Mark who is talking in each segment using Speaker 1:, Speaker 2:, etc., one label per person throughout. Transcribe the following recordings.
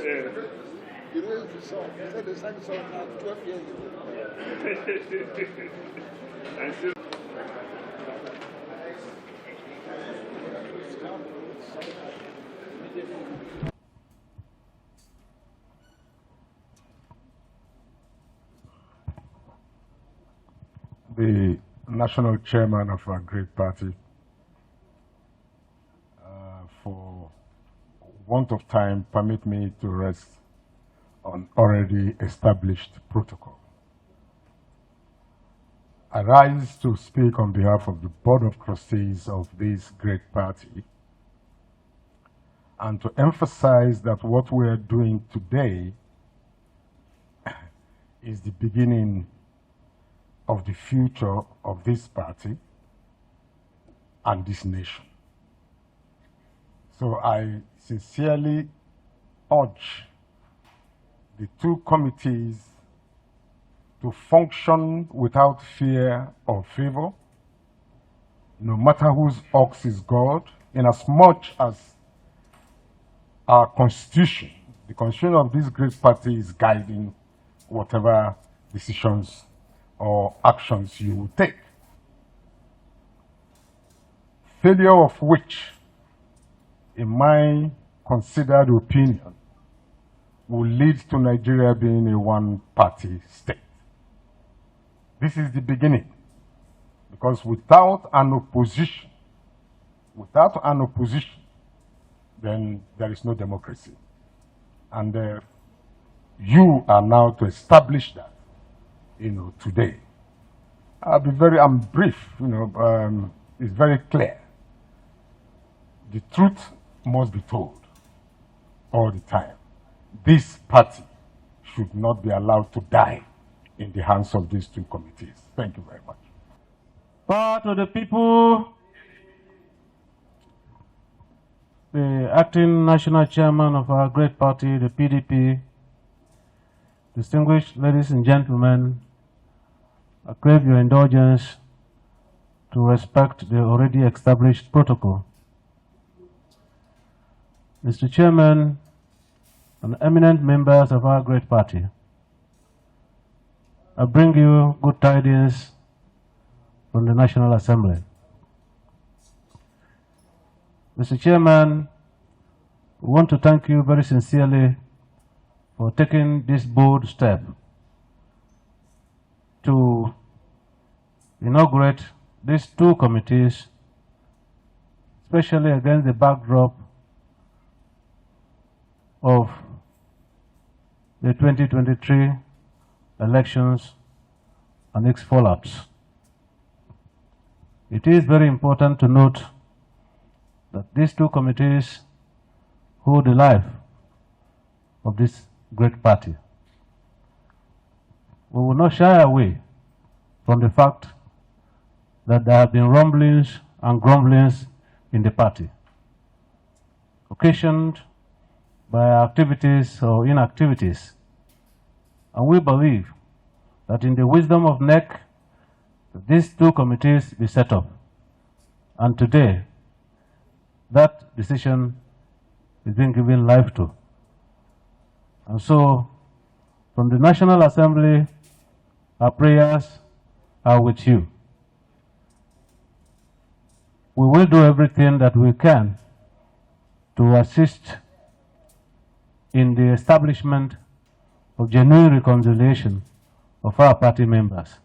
Speaker 1: You know the song. He said they sang the song 12 years ago. And still.
Speaker 2: The national chairman of our great party, for want of time, permit me to rest on already established protocol. I rise to speak on behalf of the Board of Trustees of this great party and to emphasize that what we are doing today is the beginning of the future of this party and this nation. So I sincerely urge the two committees to function without fear or favor, no matter whose ox is God, in as much as our constitution, the constitution of this great party, is guiding whatever decisions or actions you will take. Failure of which, in my considered opinion, will lead to Nigeria being a one-party state. This is the beginning, because without an opposition, then there is no democracy. And you are now to establish that, today. I'm brief, it's very clear. The truth must be told all the time. This party should not be allowed to die in the hands of these two committees. Thank you very much.
Speaker 3: Power to the people. The acting national chairman of our great party, the PDP, distinguished ladies and gentlemen, I crave your indulgence to respect the already established protocol. Mr. Chairman and eminent members of our great party, I bring you good tidings from the National Assembly. Mr. Chairman, we want to thank you very sincerely for taking this bold step to inaugurate these two committees, especially against the backdrop of the 2023 elections and its fallouts. It is very important to note that these two committees hold the life of this great party. We will not shy away from the fact that there have been rumblings and grumblings in the party, occasioned by activities or inactivities. And we believe that in the wisdom of NEC, these two committees be set up. And today, that decision is being given life to. And so, from the National Assembly, our prayers are with you. We will do everything that we can to assist in the establishment of genuine reconciliation of our party members.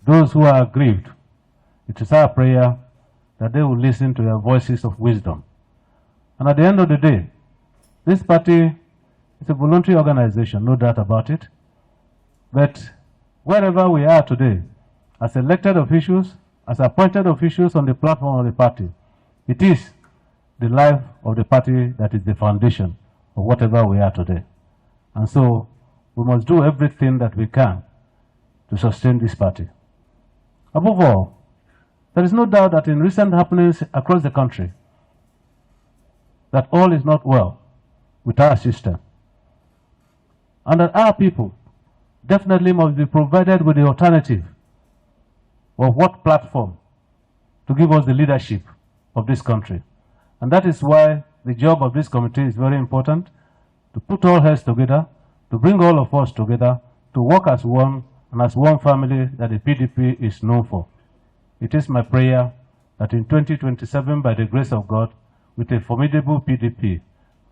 Speaker 3: Those who are aggrieved, it is our prayer that they will listen to their voices of wisdom. And at the end of the day, this party is a voluntary organization, no doubt about it. But wherever we are today, as elected officials, as appointed officials on the platform of the party, it is the life of the party that is the foundation of whatever we are today. And so we must do everything that we can to sustain this party. Above all, there is no doubt that in recent happenings across the country, that all is not well with our system. And that our people definitely must be provided with the alternative of what platform to give us the leadership of this country. And that is why the job of this committee is very important, to put all heads together, to bring all of us together, to work as one and as one family that the PDP is known for. It is my prayer that in 2027, by the grace of God, with a formidable PDP,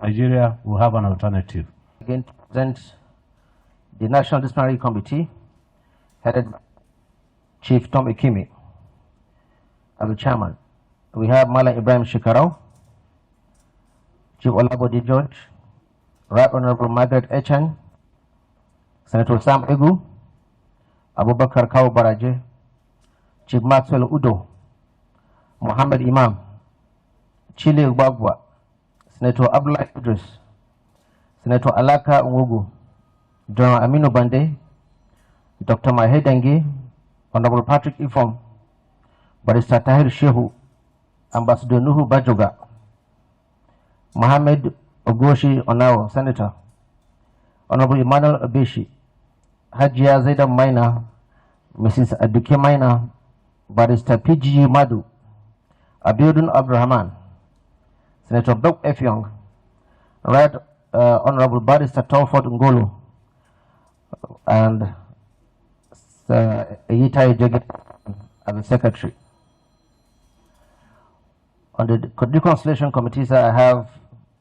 Speaker 3: Nigeria will have an alternative.
Speaker 4: Again, to present the National Disciplinary Committee, headed by Chief Tom Ikimi as the chairman. We have Mala Ibrahim Shekarau, Chief Olabode George, Right Honorable Margaret Echan, Senator Sam Egu, Abubakar Kawu Baraje, Chief Maxwell Udo, Muhammad Imam, Chile Ubagwa, Senator Abdullah Idris, Senator Alaka Nwogu, General Aminu Bande, Dr. Mahedengi, Honorable Patrick Ifom, Barrister Tahir Shehu, Ambassador Nuhu Bajoga, Mohammed Ogoshi Onawo, Senator, Honorable Emmanuel Abeshi, Hajia Zaida Maina, Mrs. Aduke Maina, Barrister PG Madu, Abiodun Abdurrahman, Senator Doug Effiong, Right Honorable Barrister Telford Ngolo, and Eyitai Jege as the Secretary. On the Reconciliation Committee, I have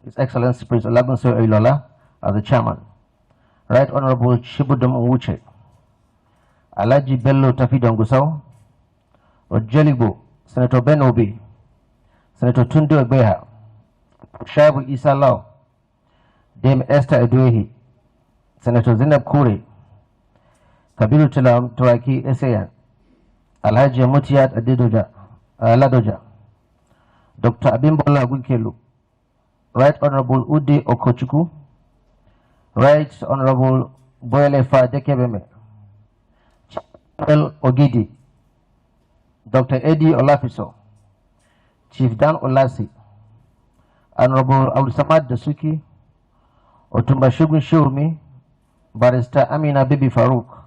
Speaker 4: His Excellency Prince Olagunsoye Oyinlola as the Chairman. Right Honorable Chibudum Nwuche, Alhaji Bello Tafidan Gusau, Ojelibo, Senator Ben Obi, Senator Tunde Ogbeha, Shaibu Isa Lau, Dame Esther Edwehi, Senator Zainab Kure, Kabiru Tilam Turaki Esayan, Alhaji Mutiyat Adedoja, Ladoja, Dr. Abimbola Wikelu, Right Honorable Ude Okochuku, Right Honorable Boyelefa Dekebeme, Chief Ogidi, Dr. Eddie Olafiso, Chief Dan Olasi, Honorable Abdulsamad Dasuki, Otumba Shugun Shumi, Barrister Amina Bibi Farouk,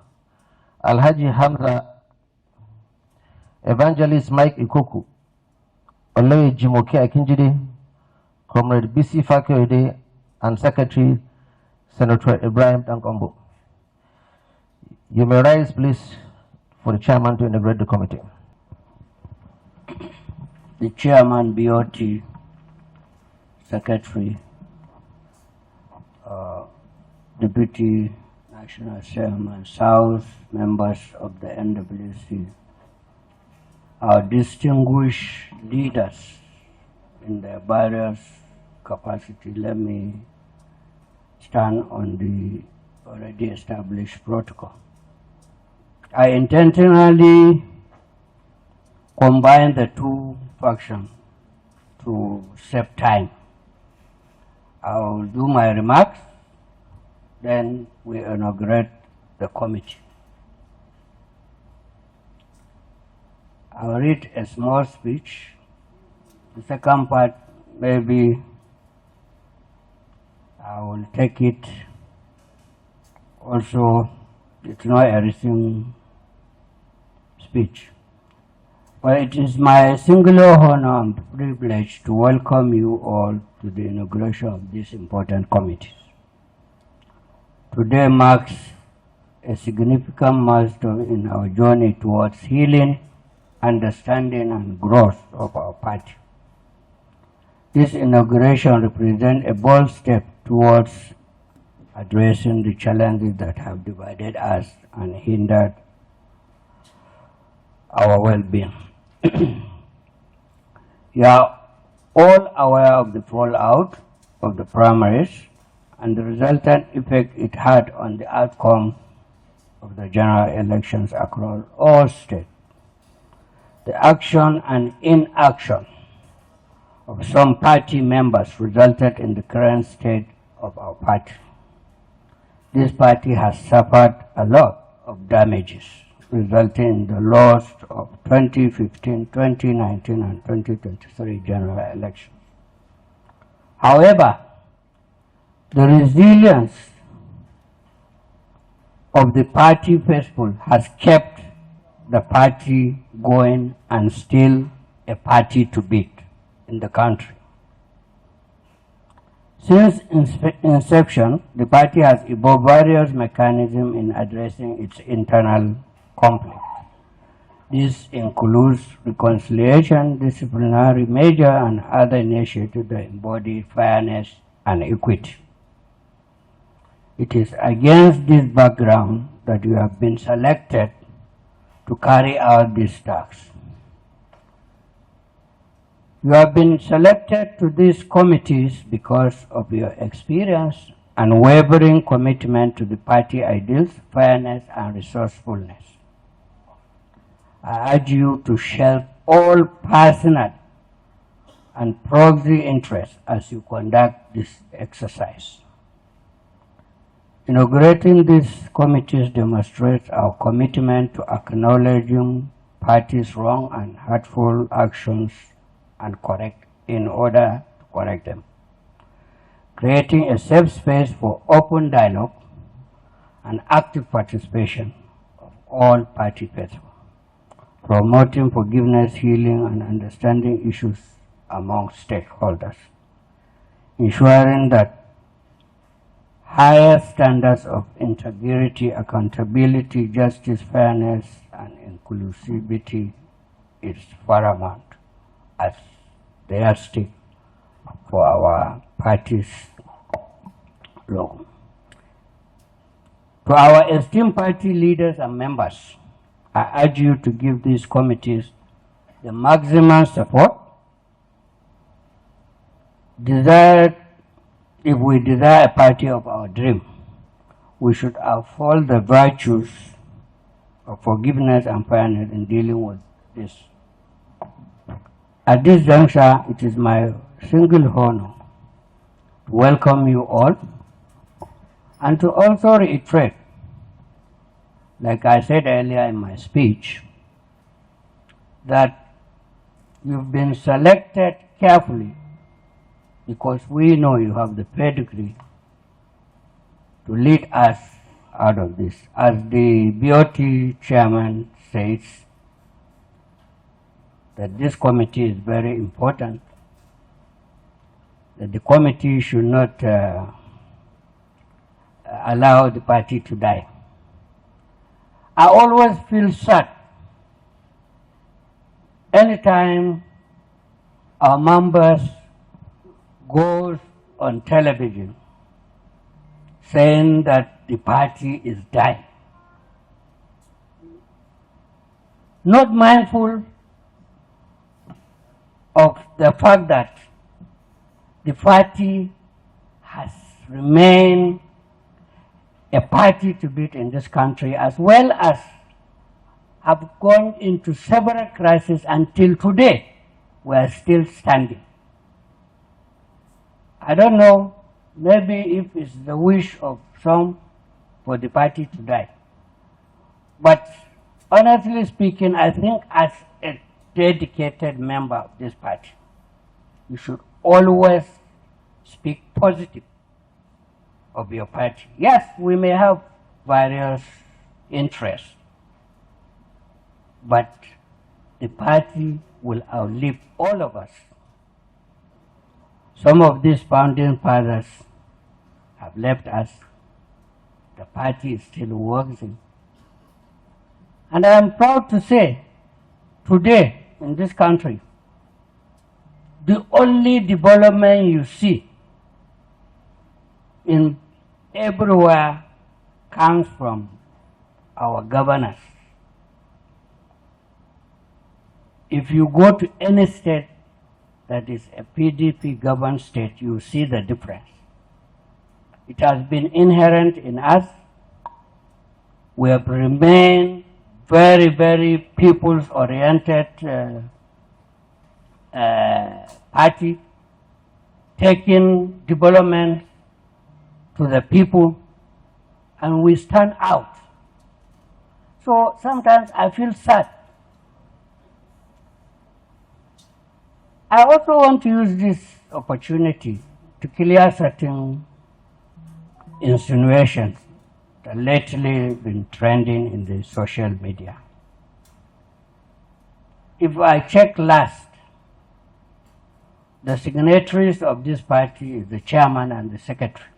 Speaker 4: Alhaji Hamza, Evangelist Mike Ikoku, Oloye Jimoke Akinjide, Comrade BC Fakoide, and Secretary Senator Ibrahim Dankombo. You may rise, please, for the chairman to inaugurate the committee.
Speaker 5: The chairman, BOT, secretary, deputy national chairman, South, members of the NWC, our distinguished leaders in their various capacity. Let me stand on the already established protocol. I intentionally combine the two factions to save time. I will do my remarks, then we inaugurate the committee. I will read a small speech. The second part, maybe I will take it also. It's not a written speech. Well, it is my singular honor and privilege to welcome you all to the inauguration of this important committee. Today marks a significant milestone in our journey towards healing, understanding, and growth of our party. This inauguration represents a bold step towards addressing the challenges that have divided us and hindered our well-being. You are all aware of the fallout of the primaries and the resultant effect it had on the outcome of the general elections across all states. The action and inaction of some party members resulted in the current state of our party. This party has suffered a lot of damages, resulting in the loss of 2015, 2019, and 2023 general elections. However, the resilience of the party faithful has kept the party going and still a party to beat in the country. Since inception, the party has evolved various mechanisms in addressing its internal conflict. This includes reconciliation, disciplinary measure, and other initiatives that embody fairness and equity. It is against this background that you have been selected to carry out these tasks. You have been selected to these committees because of your experience and unwavering commitment to the party ideals, fairness, and resourcefulness. I urge you to shelve all personal and proxy interests as you conduct this exercise. Inaugurating these committees demonstrates our commitment to acknowledging parties' wrong and hurtful actions and in order to correct them. Creating a safe space for open dialogue and active participation of all party people. Promoting forgiveness, healing, and understanding issues among stakeholders. Ensuring that higher standards of integrity, accountability, justice, fairness, and inclusivity is paramount as the yardstick for our party's logo. To our esteemed party leaders and members, I urge you to give these committees the maximum support. If we desire a party of our dream, we should uphold the virtues of forgiveness and fairness in dealing with this. At this juncture, it is my single honor to welcome you all and to also reiterate, like I said earlier in my speech, that you've been selected carefully because we know you have the pedigree to lead us out of this. As the BOT chairman says, that this committee is very important, that the committee should not allow the party to die. I always feel sad anytime our members goes on television saying that the party is dying, not mindful of the fact that the party has remained a party to beat in this country, as well as have gone into several crises until today. We are still standing. I don't know, maybe if it's the wish of some for the party to die. But honestly speaking, I think as a dedicated member of this party, you should always speak positive of your party. Yes, we may have various interests, but the party will outlive all of us. Some of these founding fathers have left us. The party is still working. And I am proud to say, today in this country, the only development you see in everywhere comes from our governors. If you go to any state that is a PDP governed state, you see the difference. It has been inherent in us. We have remained very, very peoples-oriented party, taking development to the people, and we stand out. So sometimes I feel sad. I also want to use this opportunity to clear certain insinuations that lately been trending in the social media. If I check last, the signatories of this party is the chairman and the secretary.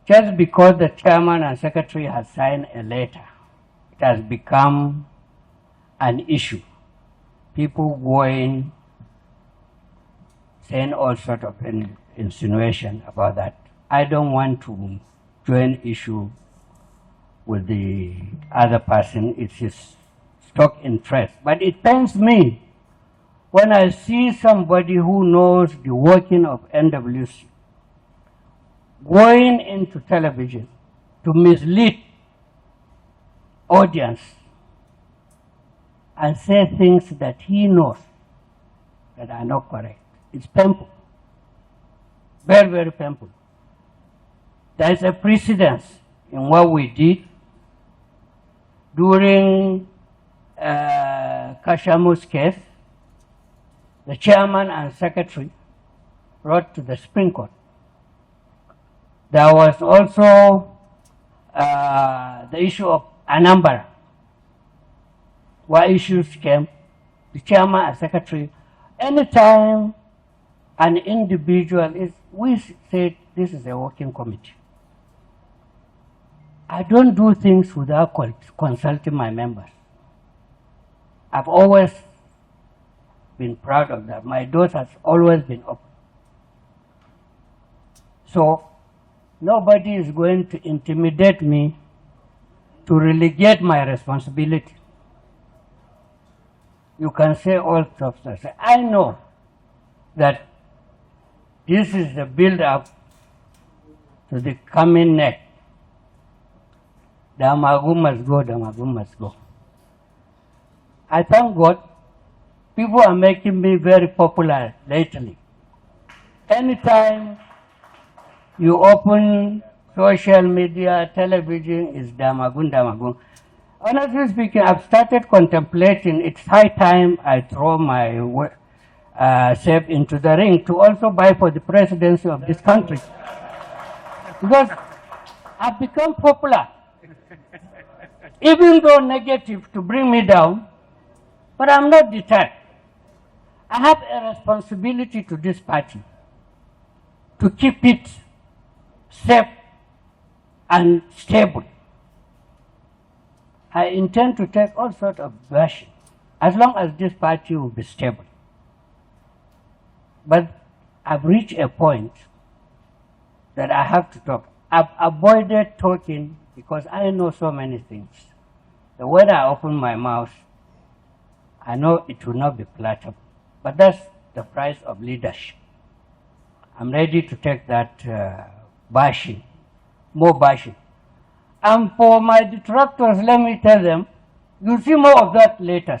Speaker 5: Just because the chairman and secretary has signed a letter, it has become an issue. People going, saying all sorts of insinuation about that. I don't want to join issue with the other person. It's his stock interest. But it pains me when I see somebody who knows the working of NWC going into television to mislead audience and say things that he knows that are not correct. It's painful. Very, very painful. There is a precedence in what we did during Kashamu's case. The chairman and secretary wrote to the Supreme Court. There was also the issue of Anambra, where issues came. The chairman and secretary, anytime an individual is, we say this is a working committee. I don't do things without consulting my members. I've always been proud of that. My door has always been open. So nobody is going to intimidate me to relegate my responsibility. You can say all sorts of things. I know that this is the build-up to the coming next. Damagu must go, Damagu must go. I thank God, people are making me very popular lately. Anytime you open social media, television, is Damagun, Damagun. Honestly speaking, I've started contemplating it's high time I throw my self into the ring to also vie for the presidency of this country. Because I've become popular. Even though negative to bring me down, but I'm not deterred. I have a responsibility to this party to keep it safe and stable. I intend to take all sorts of version as long as this party will be stable. But I've reached a point that I have to talk. I've avoided talking because I know so many things. The when I open my mouth, I know it will not be palatable. But that's the price of leadership. I'm ready to take that bashing, more bashing. And for my detractors, let me tell them, you'll see more of that later.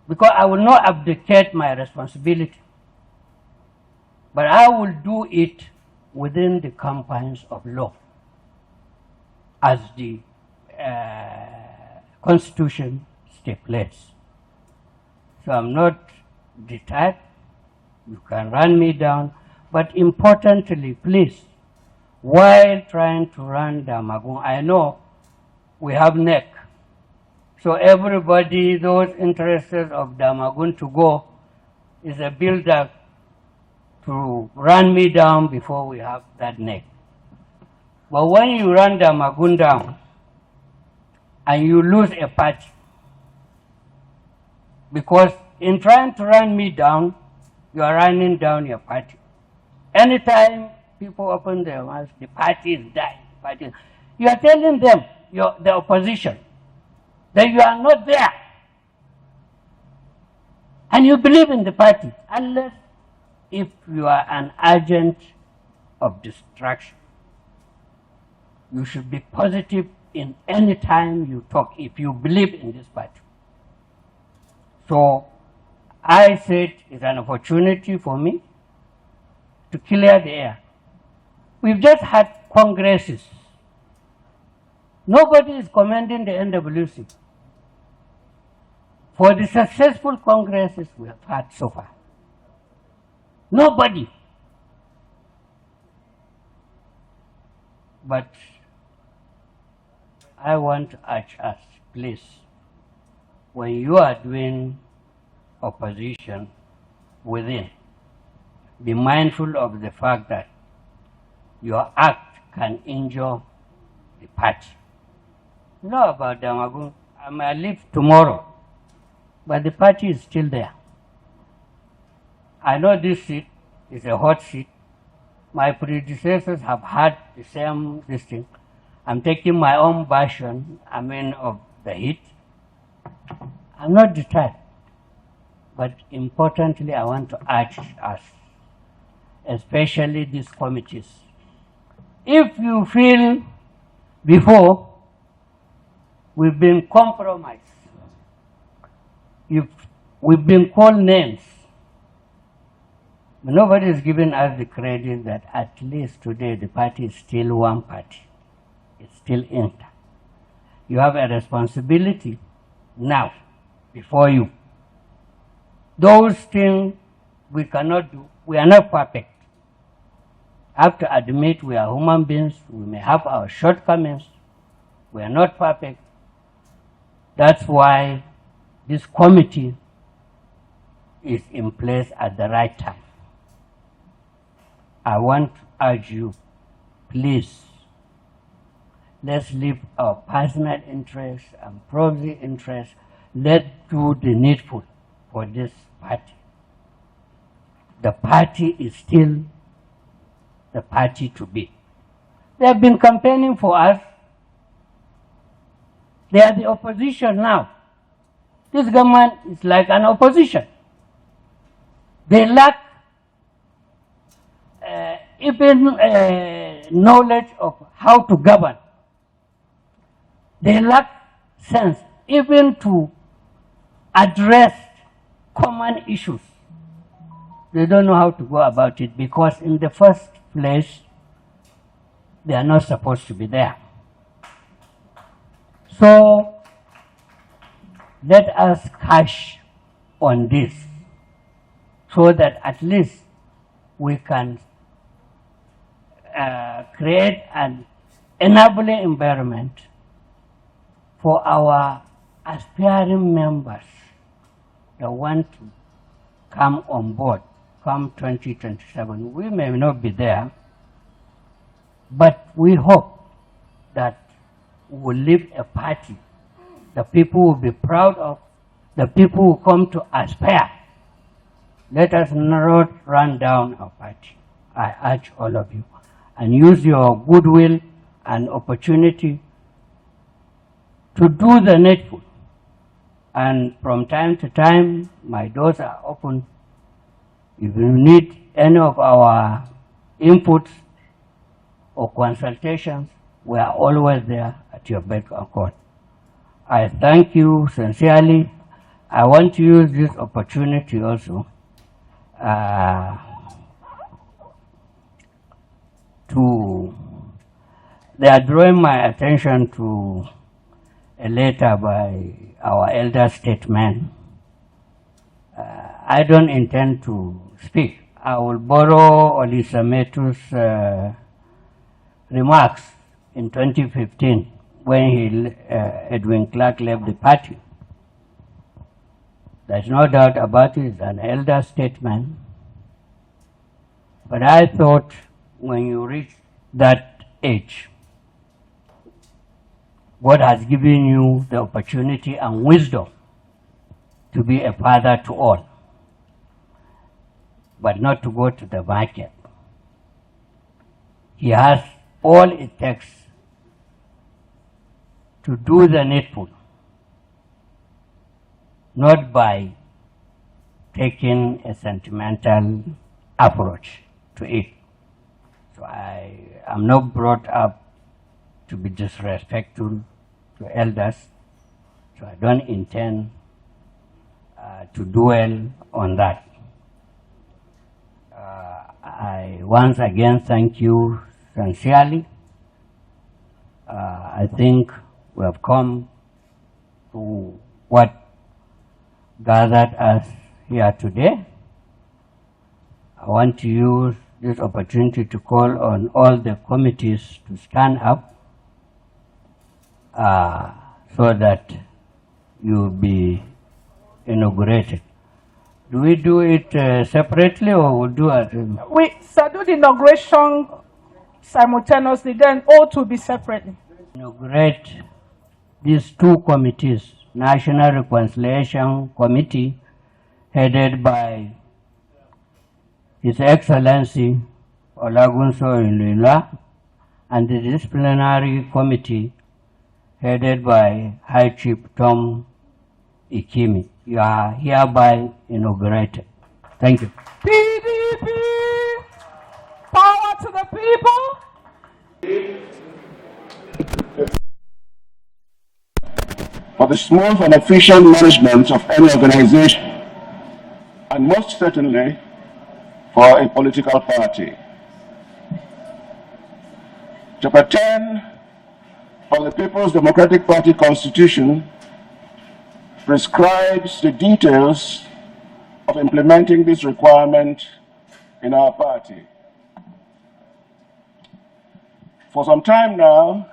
Speaker 5: Because I will not abdicate my responsibility. But I will do it within the confines of law, as the Constitution stipulates. So I'm not deterred. You can run me down. But importantly, please, while trying to run Damagun, I know we have neck. So everybody, those interested of Damagun to go, is a build-up to run me down before we have that neck. But when you run Damagun down and you lose a party, because in trying to run me down, you are running down your party. Anytime people open their mouths, the party is dying. You are telling them, the opposition, that you are not there. And you believe in the party, unless if you are an agent of destruction. You should be positive in any time you talk if you believe in this party. So I said it's an opportunity for me to clear the air. We've just had congresses. Nobody is commending the NWC for the successful congresses we have had so far. Nobody. But I want to urge us, please, when you are doing opposition within. Be mindful of the fact that your act can injure the party. You know about Damagun, I may leave tomorrow, but the party is still there. I know this seat is a hot seat. My predecessors have had the same thing. I'm taking my own version, of the heat. I'm not deterred. But importantly, I want to urge us, especially these committees. If you feel before we've been compromised, if we've been called names, nobody is giving us the credit that at least today the party is still one party. It's still intact. You have a responsibility now before you. Those things we cannot do. We are not perfect. I have to admit we are human beings. We may have our shortcomings. We are not perfect. That's why this committee is in place at the right time. I want to urge you, please, let's leave our personal interests and proxy interests. Let's do the needful for this party. The party is still the party to be. They have been campaigning for us. They are the opposition now. This government is like an opposition. They lack even knowledge of how to govern. They lack sense even to address common issues. They don't know how to go about it because in the first place, they are not supposed to be there. So, let us cash on this so that at least we can create an enabling environment for our aspiring members that want to come on board come 2027. We may not be there, but we hope that we will leave a party the people will be proud of, the people who come to aspire. Let us not run down our party. I urge all of you, and use your goodwill and opportunity to do the needful. And from time to time, my doors are open. If you need any of our inputs or consultations, we are always there at your beck and call. I thank you sincerely. I want to use this opportunity also they are drawing my attention to a letter by our elder statesman. I don't intend to speak. I will borrow Olisametu's remarks in 2015 when Edwin Clark left the party. There's no doubt about it, he's an elder statesman. But I thought when you reach that age, God has given you the opportunity and wisdom to be a father to all, but not to go to the market. He has all it takes to do the needful, not by taking a sentimental approach to it. So I am not brought up to be disrespectful to elders, so I don't intend to dwell on that. I once again thank you sincerely. I think we have come to what gathered us here today. I want to use this opportunity to call on all the committees to stand up so that you'll be inaugurated. Do we do it separately or we'll do it?
Speaker 6: We shall do the inauguration simultaneously, then all to be separately.
Speaker 5: Inaugurate these two committees, National Reconciliation Committee, headed by His Excellency Olagunsoye Oyinlola, and the Disciplinary Committee, headed by High Chief Tom Ikimi. You are hereby inaugurated. Thank you.
Speaker 6: PDP, power to the people.
Speaker 7: For the smooth and efficient management of any organization, and most certainly for a political party. Chapter 10 of the People's Democratic Party Constitution prescribes the details of implementing this requirement in our party. For some time now,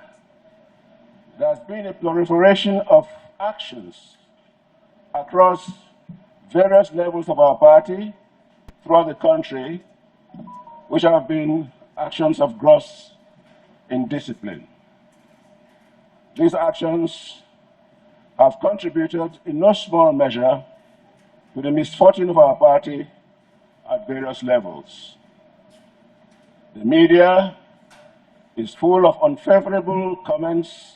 Speaker 7: there has been a proliferation of actions across various levels of our party throughout the country, which have been actions of gross indiscipline. These actions have contributed in no small measure to the misfortune of our party at various levels. The media is full of unfavorable comments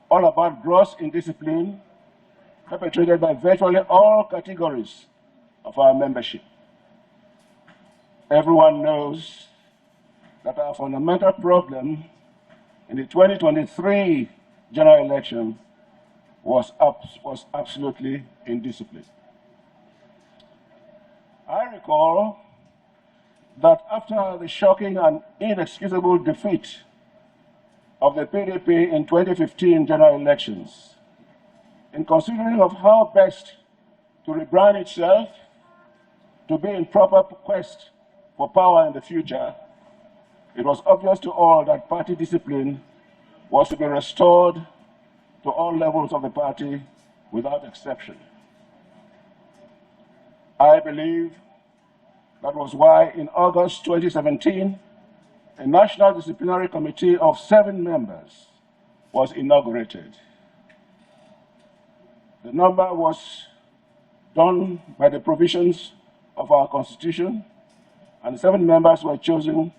Speaker 7: all about gross indiscipline perpetrated by virtually all categories of our membership. Everyone knows that our fundamental problem in the 2023 general election was absolutely indiscipline. I recall that after the shocking and inexcusable defeat of the PDP in 2015 general elections, in considering of how best to rebrand itself to be in proper quest for power in the future, it was obvious to all that party discipline was to be restored to all levels of the party without exception. I believe that was why in August 2017, a National Disciplinary Committee of 7 members was inaugurated. The number was done by the provisions of our Constitution, and 7 members were chosen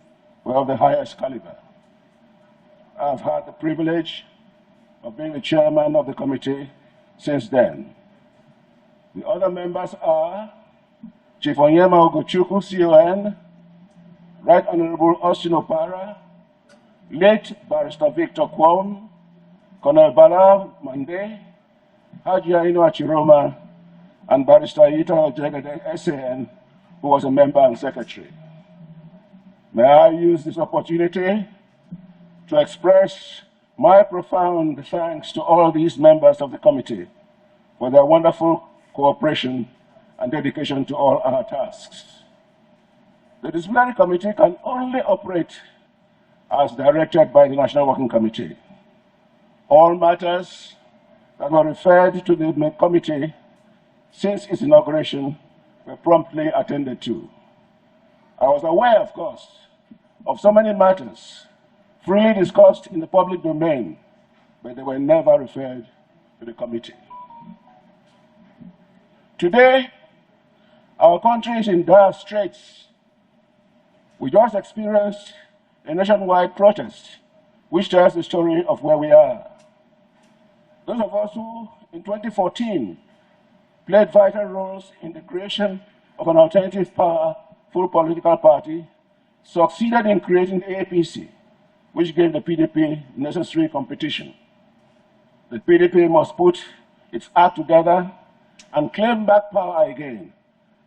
Speaker 7: were of the highest caliber. I've had the privilege of being the chairman of the committee since then. The other members are Chief Onyema Ogochukwu, CON, Right Honorable Austin Opara, late Barrister Victor Kwon, Colonel Bala Mande, Haji Aino Achiroma, and Barrister Ita Ojegede, SAN, who was a member and secretary. May I use this opportunity to express my profound thanks to all these members of the committee for their wonderful cooperation and dedication to all our tasks. The Disciplinary Committee can only operate as directed by the National Working Committee. All matters that were referred to the committee since its inauguration were promptly attended to. I was aware, of course, of so many matters freely discussed in the public domain, but they were never referred to the committee. Today, our country is in dire straits. We just experienced a nationwide protest, which tells the story of where we are. Those of us who, in 2014, played vital roles in the creation of an alternative powerful political party, succeeded in creating the APC, which gave the PDP necessary competition. The PDP must put its act together and claim back power again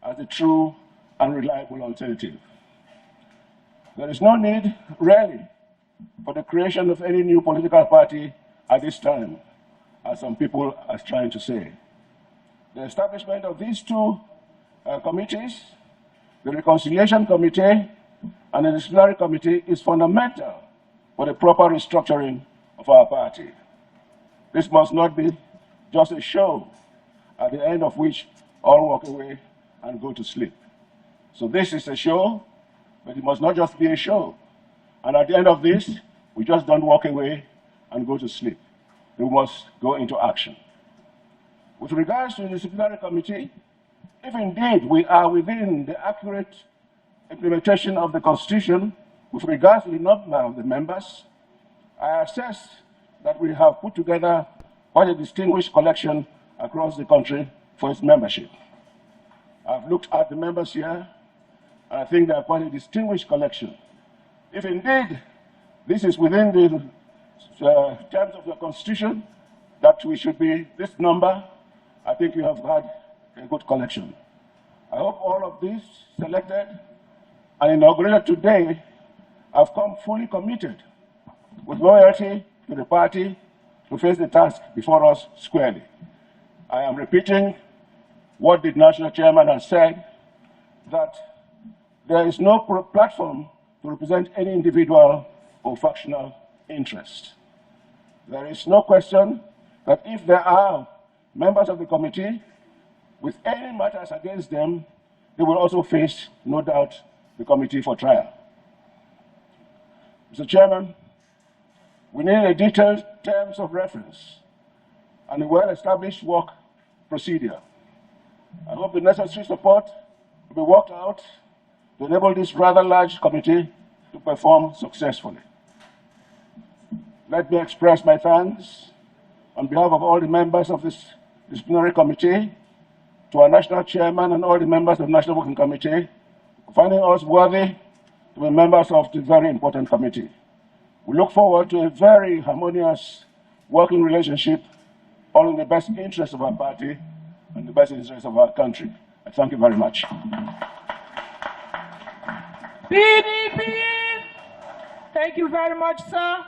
Speaker 7: as the true and reliable alternative. There is no need, really, for the creation of any new political party at this time, as some people are trying to say. The establishment of these two committees, the Reconciliation Committee and the Disciplinary Committee, is fundamental for the proper restructuring of our party. This must not be just a show, at the end of which all walk away and go to sleep. So this is a show, but it must not just be a show. And at the end of this, we just don't walk away and go to sleep. We must go into action. With regards to the Disciplinary Committee, if indeed we are within the accurate implementation of the Constitution with regards to the number of the members, I assess that we have put together quite a distinguished collection across the country for its membership. I've looked at the members here, and I think they are quite a distinguished collection. If indeed this is within the terms of the Constitution, that we should be this number, I think you have had a good collection. I hope all of these selected and inaugurated today have come fully committed with loyalty to the party to face the task before us squarely. I am repeating what the national chairman has said, that there is no platform to represent any individual or factional interest. There is no question that if there are members of the committee with any matters against them, they will also face, no doubt, the committee for trial. Mr. Chairman, we need a detailed terms of reference and a well-established work procedure. I hope the necessary support will be worked out to enable this rather large committee to perform successfully. Let me express my thanks on behalf of all the members of this disciplinary committee, to our national chairman and all the members of the National Working Committee, for finding us worthy to be members of this very important committee. We look forward to a very harmonious working relationship, all in the best interest of our party and the best interest of our country. I thank you very much.
Speaker 6: PDP! Thank you very much, sir.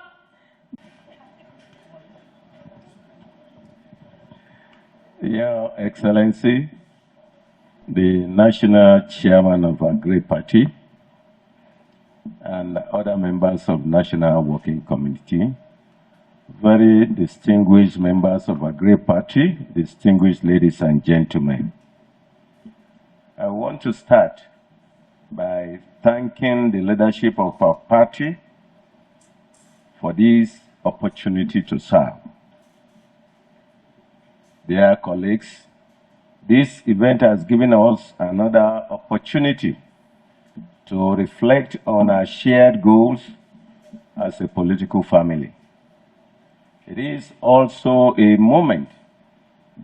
Speaker 8: Your Excellency, the National Chairman of our great party, and other members of National Working Committee, very distinguished members of our great party, distinguished ladies and gentlemen. I want to start by thanking the leadership of our party for this opportunity to serve. Dear colleagues, this event has given us another opportunity to reflect on our shared goals as a political family. It is also a moment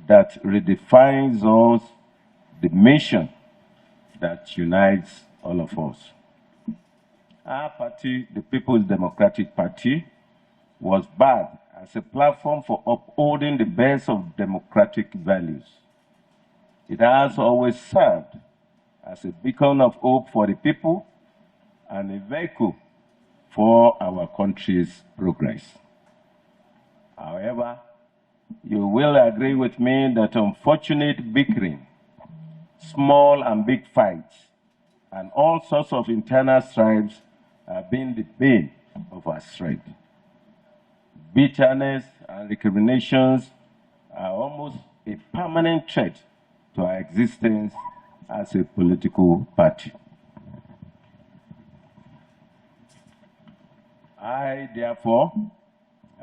Speaker 8: that redefines us the mission that unites all of us. Our party, the People's Democratic Party, was birthed as a platform for upholding the best of democratic values. It has always served as a beacon of hope for the people and a vehicle for our country's progress. However, you will agree with me that unfortunate bickering, small and big fights, and all sorts of internal strifes have been the bane of our strength. Bitterness and recriminations are almost a permanent threat to our existence as a political party. I, therefore,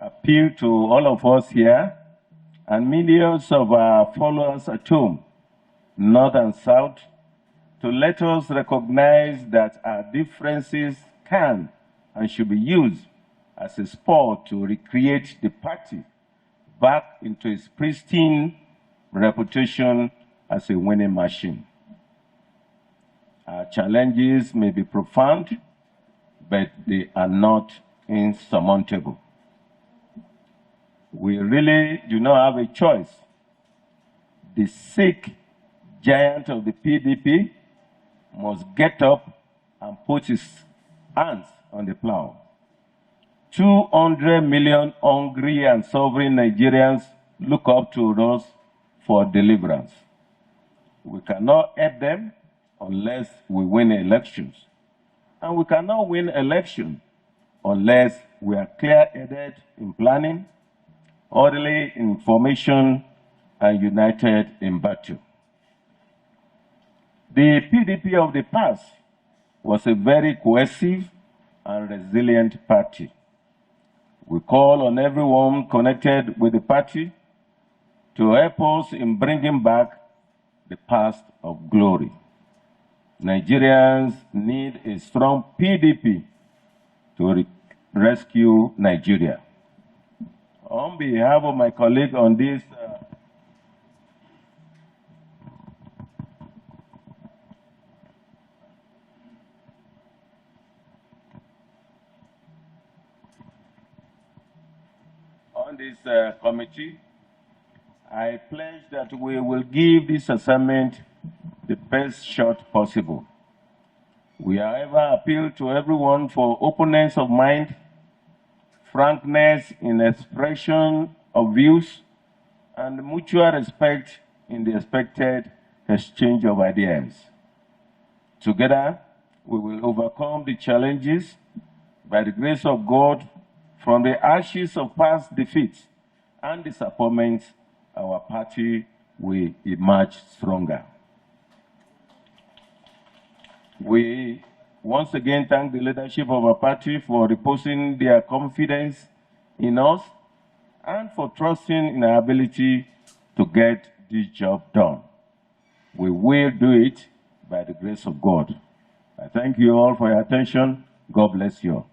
Speaker 8: appeal to all of us here and millions of our followers at home, North and South, to let us recognize that our differences can and should be used as a spur to recreate the party back into its pristine reputation as a winning machine. Our challenges may be profound, but they are not insurmountable. We really do not have a choice. The sick giant of the PDP must get up and put his hands on the plow. 200 million hungry and suffering Nigerians look up to us for deliverance. We cannot help them unless we win elections. And we cannot win elections unless we are clear-headed in planning, orderly in formation, and united in battle. The PDP of the past was a very cohesive and resilient party. We call on everyone connected with the party to help us in bringing back the past of glory. Nigerians need a strong PDP to rescue Nigeria. On behalf of my colleague on this committee, I pledge that we will give this assignment the best shot possible. We however appeal to everyone for openness of mind, frankness in expression of views, and mutual respect in the expected exchange of ideas. Together, we will overcome the challenges by the grace of God. From the ashes of past defeats and disappointments, our party will emerge stronger. We once again thank the leadership of our party for reposing their confidence in us and for trusting in our ability to get this job done. We will do it by the grace of God. I thank you all for your attention. God bless you all.